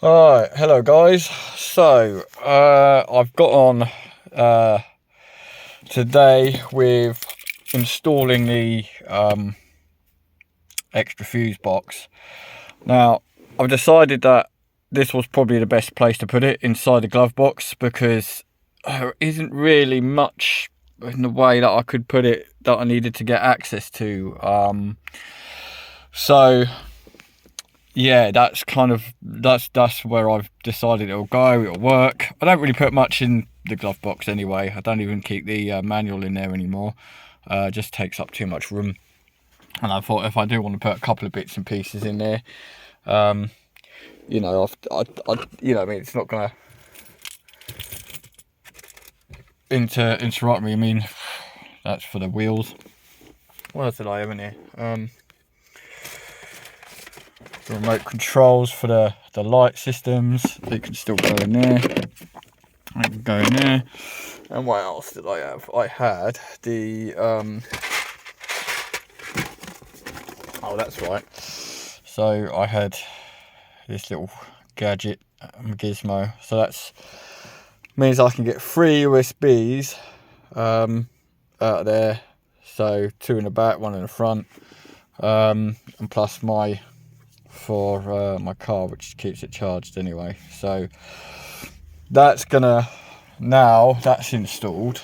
Alright, hello guys. So, I've got on today with installing the extra fuse box. Now, I've decided that this was probably the best place to put it, inside the glove box, because there isn't really much in the way that I could put it that I needed to get access to. So yeah, that's where I've decided it'll go. It'll work. I don't really put much in the glove box anyway. I don't even keep the manual in there anymore. Just takes up too much room. And I thought if I do want to put a couple of bits and pieces in there, you know, I mean, it's not gonna interrupt me. I mean, that's for the wheels. What else did I have in here? The remote controls for the light systems. They can still go in there. I can go in there. And what else did I have? I had the oh, that's right. So I had this little gadget gizmo. So that's means I can get 3 USBs out of there. So 2 in the back, 1 in the front, and plus my for my car, which keeps it charged anyway. So that's gonna, now that's installed,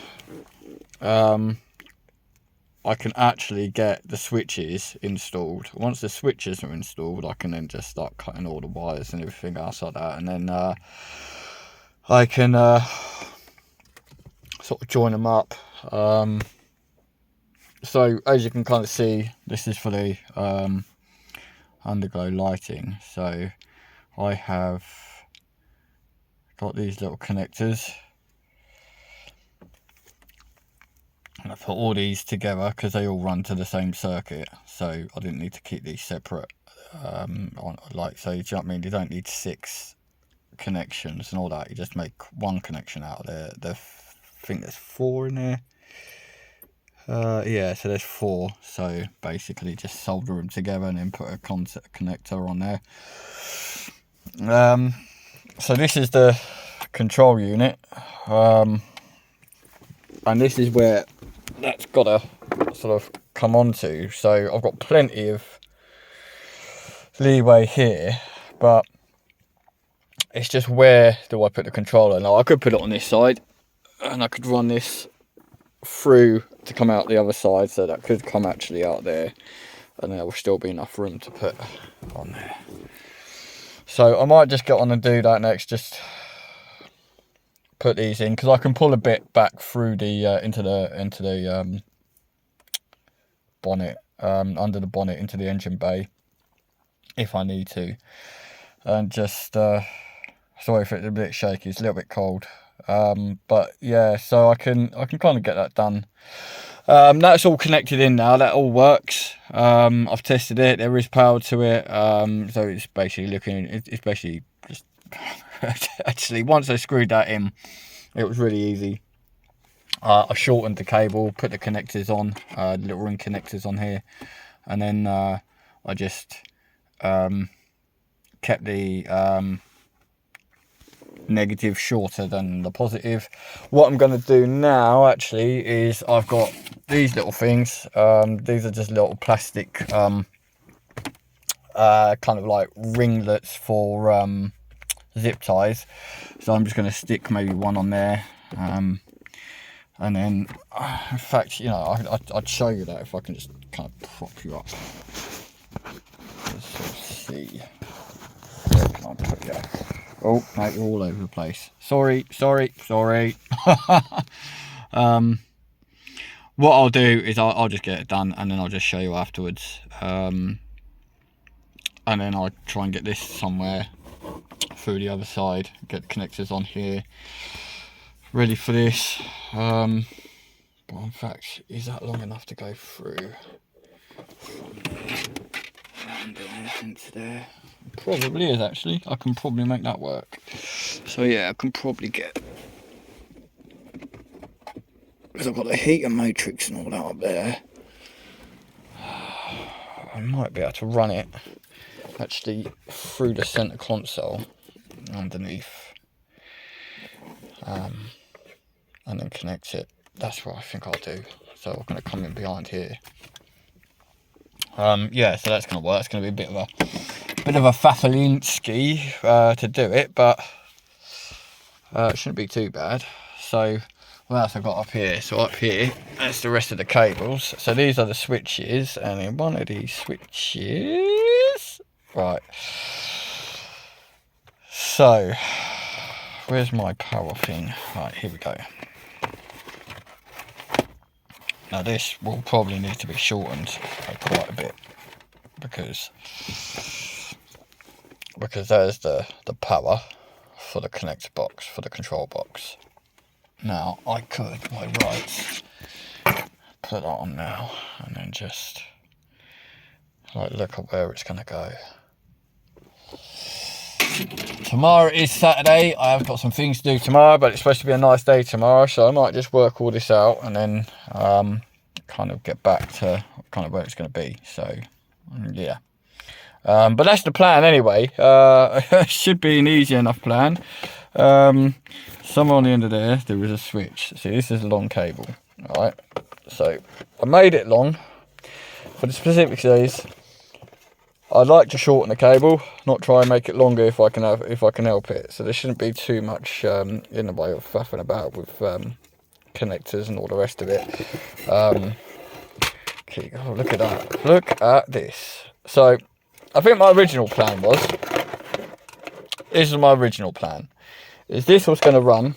I can actually get the switches installed. Once the switches are installed, I can then just start cutting all the wires and everything else like that, and then I can sort of join them up. So as you can kind of see, this is for the underglow lighting. So I have got these little connectors, and I put all these together because they all run to the same circuit, so I didn't need to keep these separate. Like, so, do you know what I mean? You don't need 6 connections and all that. You just make 1 connection out of there. I think there's 4 in there. Yeah, so there's 4. So basically just solder them together and then put a contact connector on there. So this is the control unit, and this is where that's got to sort of come onto. So I've got plenty of leeway here, but it's just where do I put the controller. Now I could put it on this side and I could run this through to come out the other side, so that could come actually out there, and there will still be enough room to put on there. So I might just get on and do that next, just put these in, because I can pull a bit back through the into the bonnet, under the bonnet into the engine bay if I need to. And just sorry if it's a bit shaky, it's a little bit cold, but yeah, so I can kind of get that done. That's all connected in now, that all works. I've tested it, there is power to it, so it's basically it's basically just actually, once I screwed that in, it was really easy. I shortened the cable, put the connectors on, the little ring connectors on here, and then I just kept the negative shorter than the positive. What I'm going to do now actually is, I've got these little things. These are just little plastic kind of like ringlets for zip ties. So I'm just going to stick maybe 1 on there, and then in fact, you know, I'd show you that if I can just kind of prop you up. Let's sort of see. Where can I put you? Oh, mate, you're all over the place. Sorry. What I'll do is I'll just get it done, and then I'll just show you afterwards. And then I'll try and get this somewhere through the other side. Get the connectors on here, ready for this. But in fact, is that long enough to go through from there and into there? Probably is, actually. I can probably make that work. So yeah, I can probably get, because I've got the heater matrix and all that up there, I might be able to run it actually through the center console underneath, and then connect it. That's what I think I'll do. So I'm going to come in behind here. Yeah, so that's going to work. It's going to be a bit of a faffalinsky to do it, but it shouldn't be too bad. So what else I've got up here? So up here, that's the rest of the cables. So these are the switches, and in one of these switches, right. So where's my power thing? Right, here we go. Now this will probably need to be shortened quite a bit because there's the power for the connector box, for the control box. Now I could, by rights, put that on now and then just like look at where it's going to go. Tomorrow is Saturday. I have got some things to do tomorrow, but it's supposed to be a nice day tomorrow, so I might just work all this out and then kind of get back to kind of where it's going to be. So yeah, but that's the plan anyway. It should be an easy enough plan. Somewhere on the end of there is a switch. See, this is a long cable. All right, so I made it long for the specific days. I'd like to shorten the cable, not try and make it longer if I can help it. So there shouldn't be too much in the way of faffing about with connectors and all the rest of it. Okay, oh, look at that! Look at this. So I think my original plan was. This is my original plan. Is this was going to run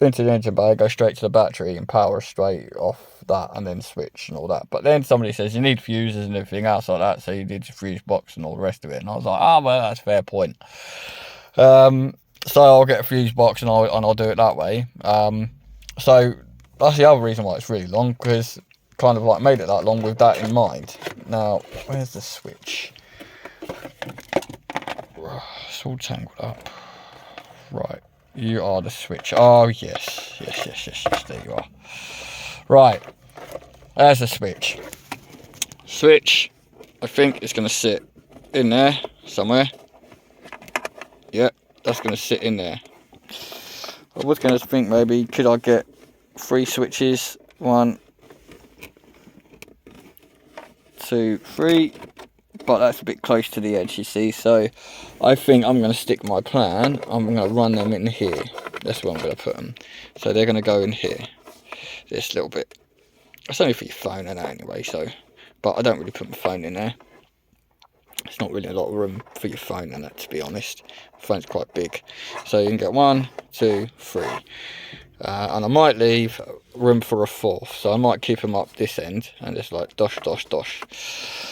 into the engine bay, go straight to the battery and power straight off that and then switch and all that. But then somebody says you need fuses and everything else like that, so you need your fuse box and all the rest of it. And I was like, well, that's a fair point. So I'll get a fuse box and I'll do it that way. So that's the other reason why it's really long, because kind of like made it that long with that in mind. Now, where's the switch? It's all tangled up. Right. You are the switch. Oh, yes. Yes. There you are. Right. There's the switch. Switch, I think it's going to sit in there somewhere. Yeah, that's going to sit in there. I was going to think maybe, could I get 3 switches? 1, 2, 3. But that's a bit close to the edge, you see, so I think I'm going to stick my plan. I'm going to run them in here. That's where I'm going to put them. So they're going to go in here, this little bit. It's only for your phone and that anyway, so, but I don't really put my phone in there. It's not really a lot of room for your phone in that, to be honest. The phone's quite big, so you can get 1, 2, 3. And I might leave room for a 4th, so I might keep them up this end and just like dosh.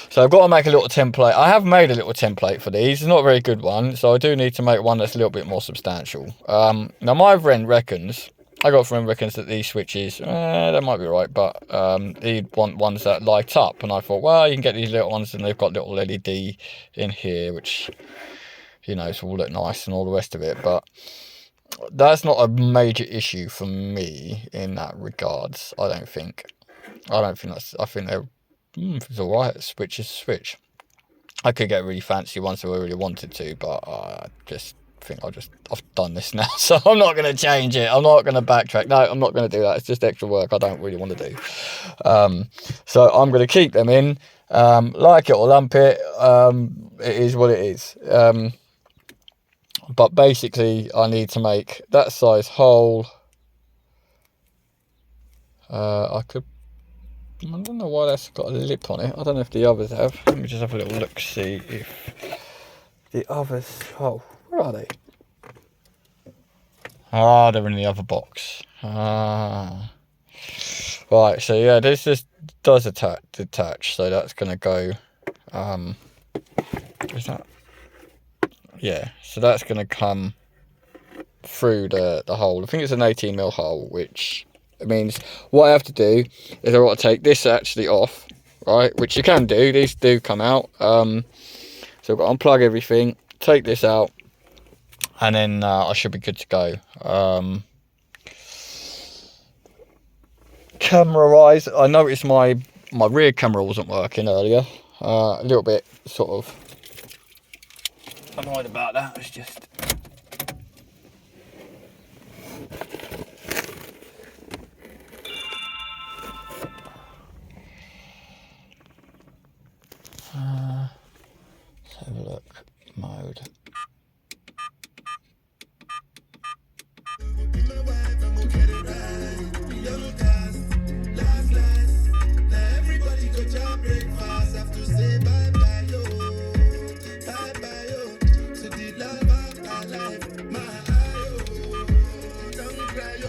So I've got to make a little template. I have made a little template for these. It's not a very good one, so I do need to make one that's a little bit more substantial. Now my friend reckons that these switches, they might be right, but he'd want ones that light up, and I thought, well, you can get these little ones and they've got little LED in here, which, you know, it's all look nice and all the rest of it, but that's not a major issue for me in that regards. I think that's. I think they're. It's all right. Switch is a switch. I could get really fancy ones if I really wanted to, but I just think I've done this now, so I'm not going to change it. I'm not going to backtrack. No, I'm not going to do that. It's just extra work I don't really want to do. So I'm going to keep them in. Like it or lump it. It is what it is. But basically, I need to make that size hole. I don't know why that's got a lip on it. I don't know if the others have. Let me just have a little look, see if the others. Oh, where are they? Ah, they're in the other box. Ah. Right, so yeah, this just does detach. So that's going to go. Is that? Yeah, so that's going to come through the hole. I think it's an 18mm hole, which means what I have to do is I've got to take this actually off, right? Which you can do. These do come out. So I've got to unplug everything, take this out, and then I should be good to go. Camera-wise, I noticed my rear camera wasn't working earlier. A little bit sort of annoyed about that. Let's just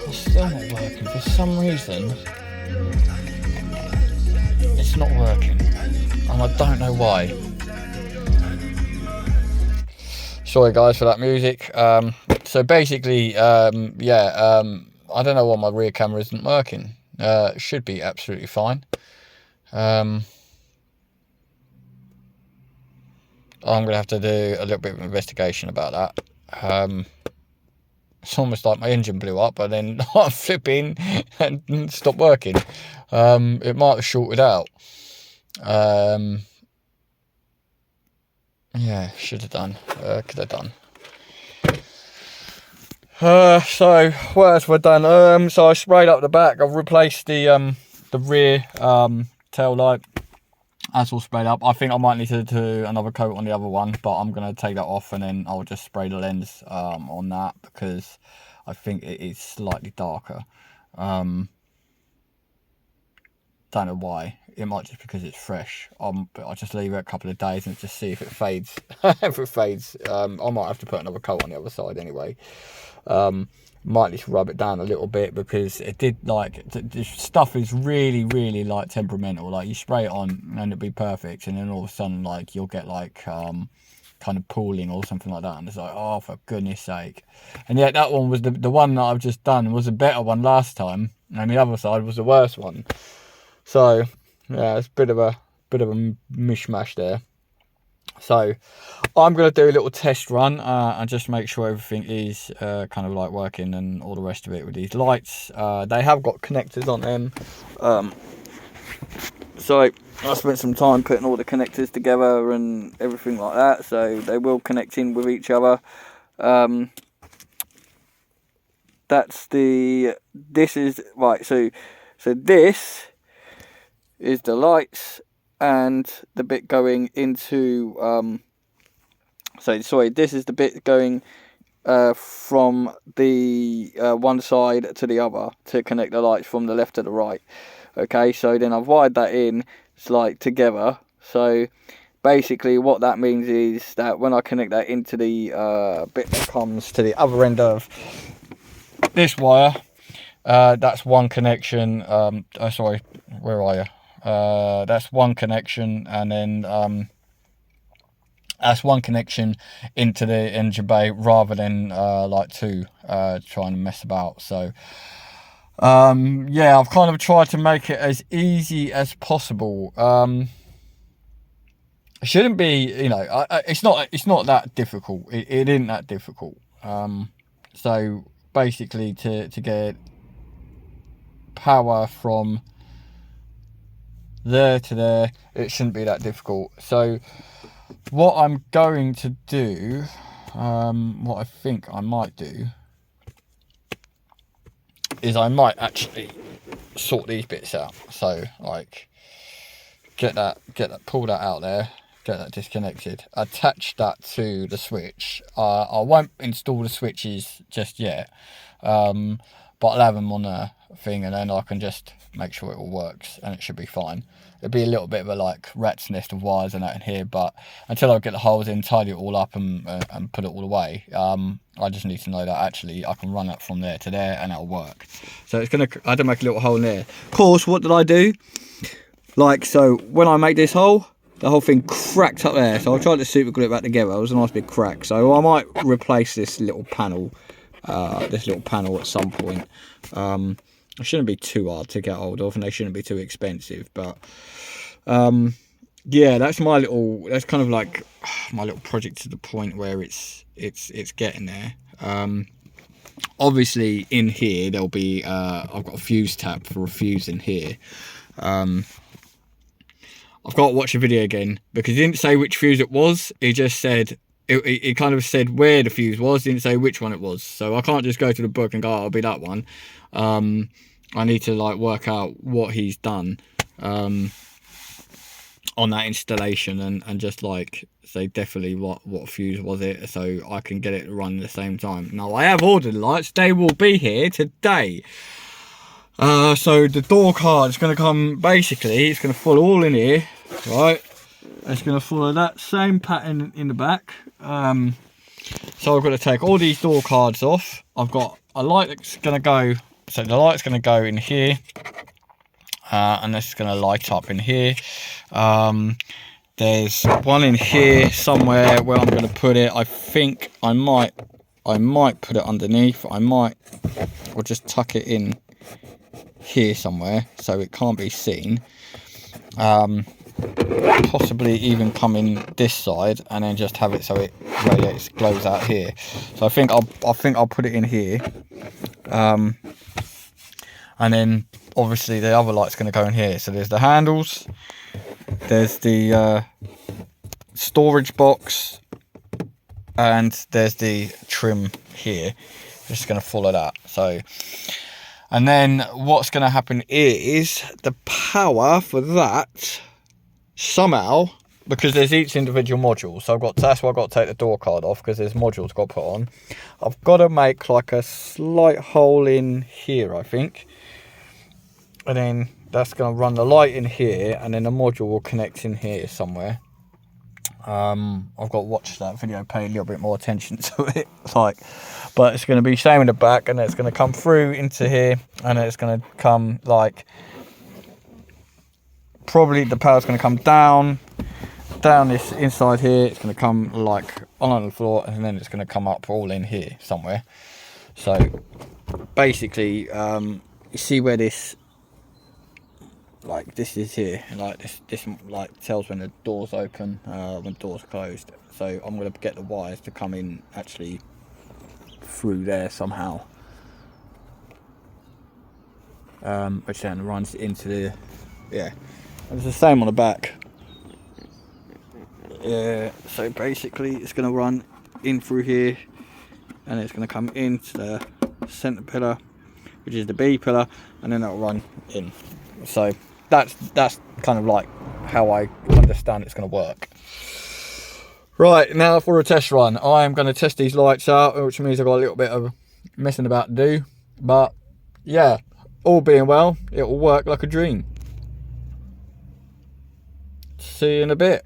It's still not working for some reason. It's not working, and I don't know why. Sorry guys for that music. So basically, I don't know why my rear camera isn't working. It should be absolutely fine. I'm gonna have to do a little bit of investigation about that. It's almost like my engine blew up, but then I'm flipping and stopped working. It might have shorted out. Yeah, should have done. Could have done. So what else have I done? So I sprayed up the back. I've replaced the rear tail light. That's all sprayed up. I think I might need to do another coat on the other one, but I'm going to take that off and then I'll just spray the lens on that, because I think it is slightly darker. Don't know why. It might just because it's fresh. But I'll just leave it a couple of days and just see if it fades. If it fades, I might have to put another coat on the other side anyway. Might need to rub it down a little bit, because it did, like, the stuff is really, really, like, temperamental. Like, you spray it on and it'll be perfect, and then all of a sudden, like, you'll get, like, kind of pooling or something like that, and it's like, oh, for goodness sake. And yet that one was the one that I've just done was a better one last time, and the other side was the worst one. So yeah, it's a bit of a mishmash there. So I'm going to do a little test run and just make sure everything is kind of like working and all the rest of it with these lights. They have got connectors on them. So I spent some time putting all the connectors together and everything like that. So they will connect in with each other. This is right. So this is the lights and the bit going into this is the bit going from the one side to the other to connect the lights from the left to the right. Okay, so then I've wired that in, it's like together. So basically what that means is that when I connect that into the bit that comes to the other end of this wire, that's one connection. Sorry, where are you? That's one connection, and then that's one connection into the engine bay, rather than like two trying to mess about. So yeah, I've kind of tried to make it as easy as possible. It shouldn't be, you know, it's not that difficult. It isn't that difficult. So basically to get power from there to there, it shouldn't be that difficult. So what I'm going to do, what I think I might do, is I might actually sort these bits out. So like pull that out there, get that disconnected, attach that to the switch. I won't install the switches just yet, but I'll have them on a thing, and then I can just make sure it all works, and it should be fine. It'll be a little bit of a like rat's nest of wires and that in here, but until I get the holes in, tidy it all up and put it all away, I just need to know that actually I can run it from there to there and it'll work. So it's gonna, I had to make a little hole in there. Of course, what did I do? Like, so when I make this hole, the whole thing cracked up there, so I tried to super glue it back together. It was a nice big crack, so I might replace this little panel at some point. It shouldn't be too hard to get hold of, and they shouldn't be too expensive, but yeah, that's kind of like my little project to the point where it's getting there. Obviously in here there'll be I've got a fuse tap for a fuse in here. I've got to watch the video again, because he didn't say which fuse it was. He just said, it kind of said where the fuse was, didn't say which one it was. So I can't just go to the book and go, oh, it'll be that one. I need to like work out what he's done on that installation, and just like say definitely what fuse was it, so I can get it to run at the same time. Now I have ordered the lights, they will be here today. So the door card is going to come, basically it's going to follow all in here, right? It's going to follow that same pattern in the back. So I've got to take all these door cards off. I've got a light that's going to go, so the light's going to go in here, and this is going to light up in here. There's one in here somewhere where I'm going to put it. I think I might put it underneath. Or just tuck it in here somewhere so it can't be seen. Possibly even come in this side and then just have it so it radiates, glows out here. So I think I'll put it in here. And then obviously the other light's going to go in here. So there's the handles, there's the storage box, and there's the trim here. Just going to follow that. So, and then what's going to happen is the power for that somehow, because there's each individual module, so that's why I've got to take the door card off, because there's modules got to put on. I've got to make like a slight hole in here, I think, and then that's going to run the light in here, and then the module will connect in here somewhere. I've got to watch that video, pay a little bit more attention to it, but it's going to be same in the back, and it's going to come through into here, and it's going to come like, probably the power's going to come down this inside here. It's going to come like on the floor, and then it's going to come up all in here somewhere. So basically, you see where this, like this is here, like this like tells when the door's open, when the door's closed. So I'm going to get the wires to come in actually through there somehow, which then runs into the, yeah. It's the same on the back. Yeah, so basically it's going to run in through here, and it's going to come into the centre pillar, which is the B pillar, and then that'll run in. So that's kind of like how I understand it's going to work. Right, now for a test run. I am going to test these lights out, which means I've got a little bit of messing about to do. But yeah, all being well, it will work like a dream. See you in a bit.